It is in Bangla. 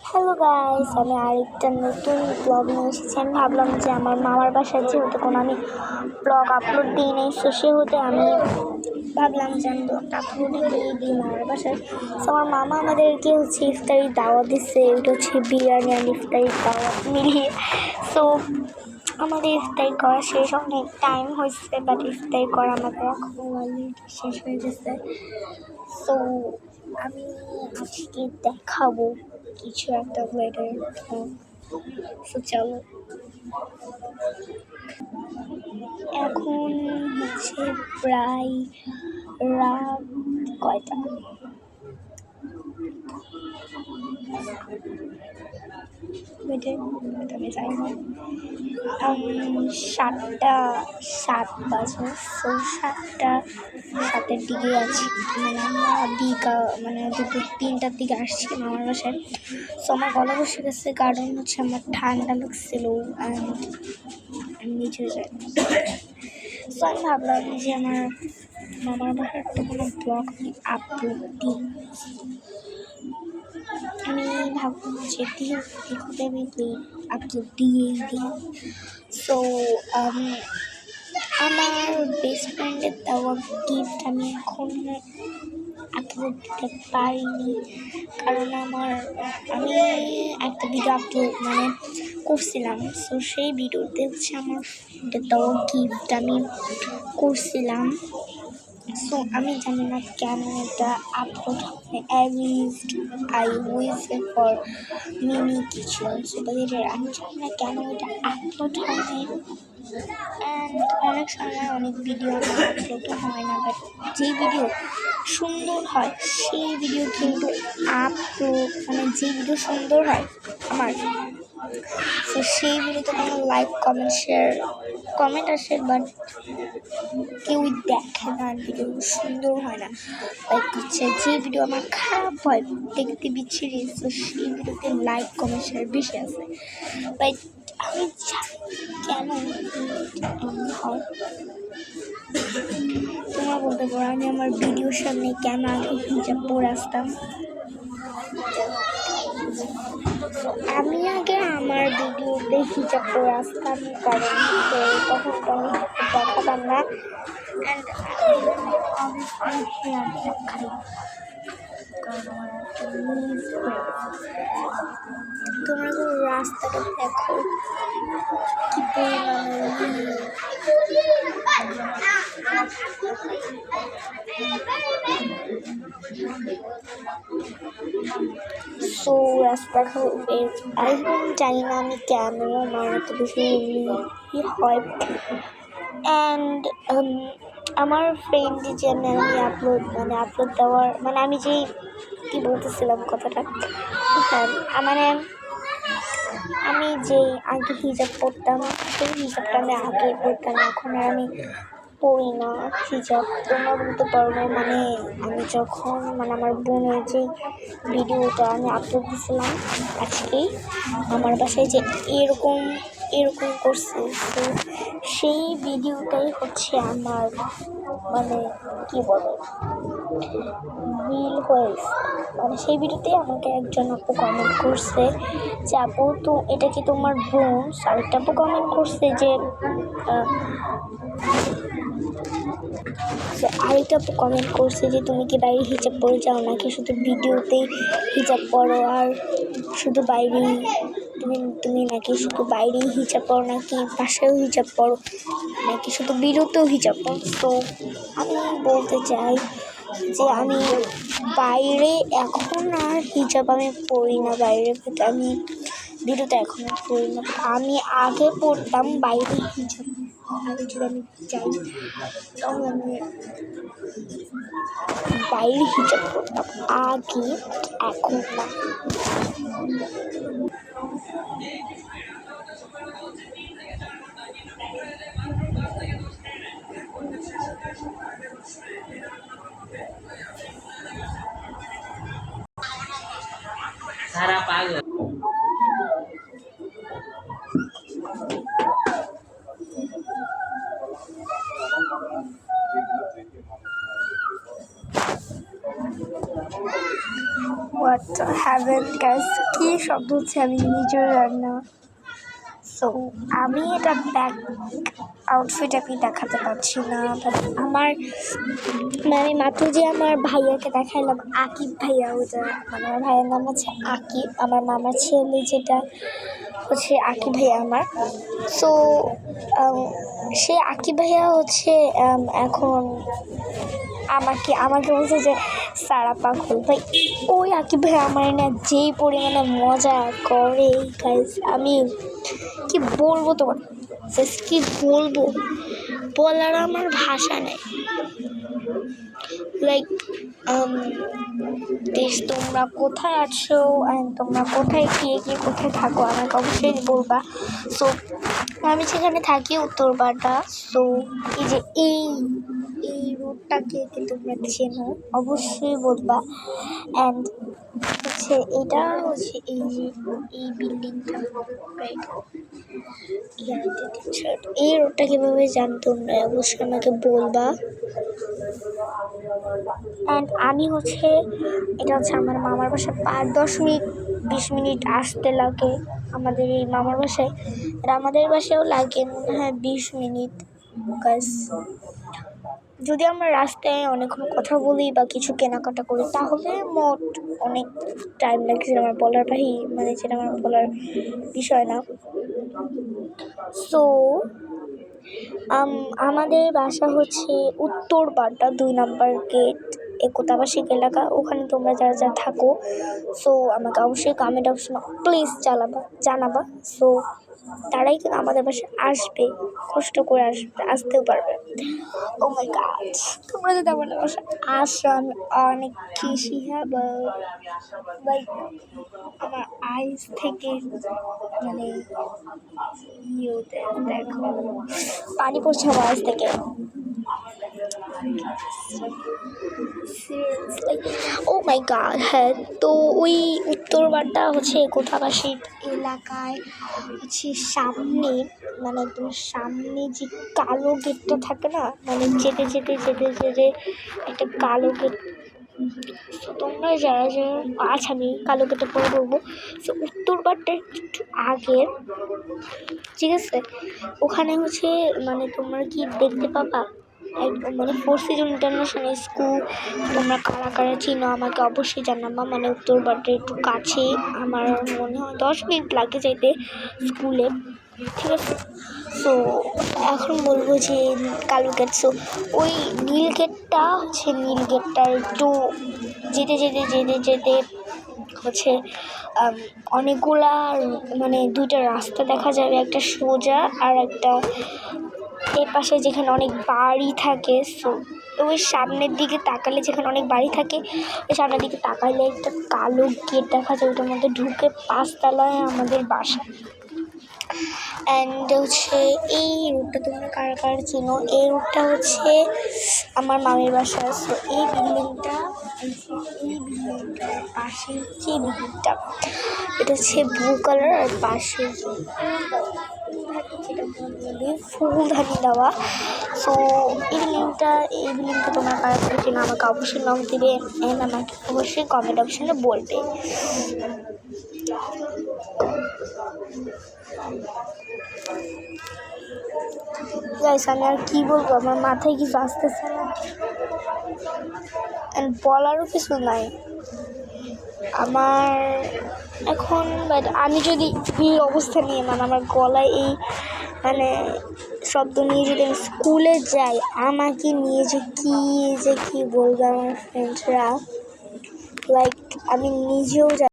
হ্যালো গাইস, আমি আরেকটা নতুন ব্লগ নিয়ে এসেছি। আমি ভাবলাম যে আমার মামার বাসায় যেহেতু কোনো আমি ব্লগ আপলোড দিই নেই, সো সেহেতু আমি ভাবলাম যে আমি ব্লগটা আপলোড দিয়ে দিই মামার বাসায়। সো আমার মামা আমাদেরকে ইফতারি দাওয়াত দিচ্ছে। এটা বিরিয়ানি আর ইফতারি দাওয়াত মিলিয়ে। সো আমাদের ইফতারি করা শেষ, অনেক টাইম হয়েছে, বাট ইফতারি করা আমাদের এখন অলরেডি শেষ হয়ে গেছে। সো আমি আজকে দেখাবো কিছু একটা ওয়েদার। সো চলো, এখন প্রায় রাত কয়টা, আমি জানি না, 7:07 বাজে। সো 7:07-এর দিকে আছি, মানে আমরা দুপুর 3টার দিকে আসছি মামার বাসায়। সো আমার গলা বসে গেছে, কারণ আমার ঠান্ডা লাগছিল অ্যান্ড আমি নিচে যাই। সো আমি ভাবলাম যে আমার মামার বাসার তো কোনো ব্লগ আপলোড দিই, আমি ভাবলাম যে আমি আপলোড দিয়েই দিই। সো আমার বেস্ট ফ্রেন্ডের দেওয়া গিফট আমি এখন আপলোড দিতে পারিনি, কারণ আমি একটা ভিডিও আপলোড করছিলাম। সো সেই ভিডিওতে আমার ফ্রেন্ডের দেওয়া গিফট আমি করছিলাম। সো আমি জানি না কেন এটা আপলোড হবে। I wish for mini kitchen. So আমি জানি না কেন এটা আপলোড হবে। অ্যান্ড অনেক সময় অনেক ভিডিও আপলোডও হয় না, বাট যে ভিডিও সুন্দর হয় সেই ভিডিও কিন্তু আপলোড, যে ভিডিও সুন্দর হয় আমার, তো সেই ভিডিওতে কোনো লাইক কমেন্ট আসে, বাট কেউ দেখে না, ভিডিও সুন্দর হয় না। যে ভিডিও আমার খারাপ হয়, দেখতে বিচ্ছিরি, তো সেই ভিডিওতে লাইক কমেন্ট শেয়ার বেশি আসে। আমি জানি কেন এমন হয়। তোমরা বলতে পারো আমি আমার ভিডিওর সামনে কেন আগে হিজাব পরে আসতাম। আমি আগে আমার ভিডিওতে হিজাব পরে আসতাম, কারণ তখন তো আমি দেখাতাম না। অ্যান্ড তোমরা রাস্তাটা দেখো কি পরিমাণে। সো রাস্তাটা আমি জানি না আমি কেন আমার এত বেশি হয়। অ্যান্ড আমার ফ্রেন্ড যে আমি আপলোড দেওয়ার আমি যেই কী বলতেছিলাম কথাটা, হ্যাঁ আমি যে আগে হিজাব পরতাম, সেই হিজাবটা আমি আগে পরতাম, এখন আর আমি পড়ি না হিজাব। তোমরা বলতে পারো আমি যখন আমার বোনের যে ভিডিওটা আমি আপলোড দিয়েছিলাম আজকেই আমার বাসায়, যে এরকম করছে, তো সেই ভিডিওটাই আমার কি বলে রিল হয়েছে। সেই ভিডিওতে আমাকে একজন আপু কমেন্ট করছে যে আপু তো এটা কি তোমার বোন। আরেকটা আপু কমেন্ট করছে যে তুমি কি বাইরে হিজাব পরে যাও, নাকি শুধু ভিডিওতেই হিজাব পরো, আর শুধু বাইরেই তুমি নাকি শুধু বাইরেই হিজাব পরো, নাকি বাসায়ও হিজাব পরো, নাকি শুধু ভিডিওতেও হিজাব পরো। তো আমি বলতে চাই যে আমি বাইরে এখন আর হিজাব আমি পরি না, আমি ভিডিওতে এখন আর পরি না। আমি আগে পড়তাম বাইরে হিজাব, আগে যদি আমি চাই তখন আমি বাইরে হিজাব পড়তাম আগে, এখন না। সারা পাগল। What happened guys? কি কী শব্দ হচ্ছে আমি নিজেও জানি না। সো আমি এটা ব্যাক আউটফিট আমি দেখাতে পারছি না, বাট আমার আমি মাত্র যে আমার ভাইয়াকে দেখাইলাম, আকিব ভাইয়া, ওটা মানে আমার ভাইয়ের নাম হচ্ছে আকিব, আমার মামার ছেলে যেটা হচ্ছে আকিব ভাইয়া আমার। সো সে আকিব ভাইয়া হচ্ছে এখন আমাকে বলছে যে সারা পাগল ভাই। ওই আকিব ভাই আমার না যেই পরিমাণে মজা করে গাইস, আমি কি বলবো তোমার, জাস্ট কি বলবো, বলার আমার ভাষা নেই। লাইক দেশ, তোমরা কোথায় আছো অ্যান্ড তোমরা কোথায় কোথায় থাকো আমাকে অবশ্যই বলবা। সো আমি সেখানে থাকি উত্তরপাড়া। সো এই যে এই রোডটাকে তোমরা চেনো অবশ্যই বলবা। অ্যান্ড হচ্ছে এটা হচ্ছে এই বিল্ডিংটা, রাইট? এই রোডটা কীভাবে জানো তোমরা অবশ্যই আমাকে বলবা। অ্যান্ড আমি হচ্ছে এটা হচ্ছে আমার মামার বাসায় 5-10 মিনিট 20 মিনিট আসতে লাগে আমাদের এই মামার বাসায়। আর আমাদের বাসায়ও লাগে মনে হয় 20 মিনিট। গাইস, যদি আমরা রাস্তায় অনেকক্ষণ কথা বলি বা কিছু কেনাকাটা করি তাহলে মোট অনেক টাইম লাগে, যেটা আমার বলার মানে যেটা আমার বলার বিষয় না। সো আমাদের বাসা হচ্ছে উত্তরপাড়া 2 নম্বর গেট, একতাবাসিক এলাকা। ওখানে তোমরা যারা যারা থাকো, সো আমাকে অবশ্যই কমেন্ট অপশনে প্লিজ জানাবা। সো তারাই কিন্তু আমাদের বাসায় আসবে, কষ্ট করে আসতেও পারবে। ও মাই গড, তোমরা যদি আমাদের বাসায় আসো আমি অনেক খুশি হব। লাইক আমার আইস থেকে মানে দেখো পানি পড়ছে আমার আইস থেকে। ও মাই গড, হ্যাঁ। তো ওই উত্তরপাড়া হচ্ছে একতাবাসিক এলাকায় হচ্ছে সামনে, মানে একদম সামনে যে কালো গেটটা থাকে না, মানে যেতে যেতে একটা কালো গেট। তোমরা যারা আচ্ছা আমি কালো গেটে পরে বলবো। সো উত্তরপাড়াটা একটু আগের, ঠিক আছে? ওখানে হচ্ছে মানে তোমরা কি দেখতে পাবা একদম মানে 4 সিজন ইন্টারন্যাশনাল স্কুল। তোমরা কারা কারা চিনো আমাকে অবশ্যই জানাবা। মানে উত্তরপাড়াটা একটু কাছে, আমার মনে হয় 10 মিনিট লাগে যেতে স্কুলে, ঠিক আছে? সো এখন বলবো যে কালো গেট। সো ওই নীল গেটটা হচ্ছে নীল গেটটার একটু যেতে হচ্ছে অনেকগুলা মানে 2টা রাস্তা দেখা যাবে, একটা সোজা আর একটা এর পাশে যেখানে অনেক বাড়ি থাকে। সো ওই সামনের দিকে তাকালে যেখানে অনেক বাড়ি থাকে, ওই সামনের দিকে তাকালে একটা কালো গেট দেখা যায়, ওটার মধ্যে ঢুকে 5 তলায় আমাদের বাসা। অ্যান্ড হচ্ছে এই রুটটা তোমরা কারা কারা চিনো, এই রুটটা হচ্ছে আমার মামির বাসা। সো এই বিল্ডিংটার পাশে হচ্ছে এই বিল্ডিংটা, এটা হচ্ছে ব্লু কালার, আর পাশে ফুলদানি দেওয়া। সো এই বিল্ডিংটা তোমরা কারা কারা চিনো আমাকে অবশ্যই নাম দিবে, অ্যান্ড আমাকে অবশ্যই কমেন্ট অপশনে বলবে। গাইস, আমি আর কি বলবো, আমার মাথায় কিছু আসতেছে না, বলারও কিছু নাই আমার এখন। বাট আমি যদি এই অবস্থা নিয়ে মানে আমার গলায় এই মানে শব্দ নিয়ে যদি আমি স্কুলে যাই, আমাকে নিয়ে যে কি বলবে আমার ফ্রেন্ডসরা, লাইক আমি নিজেও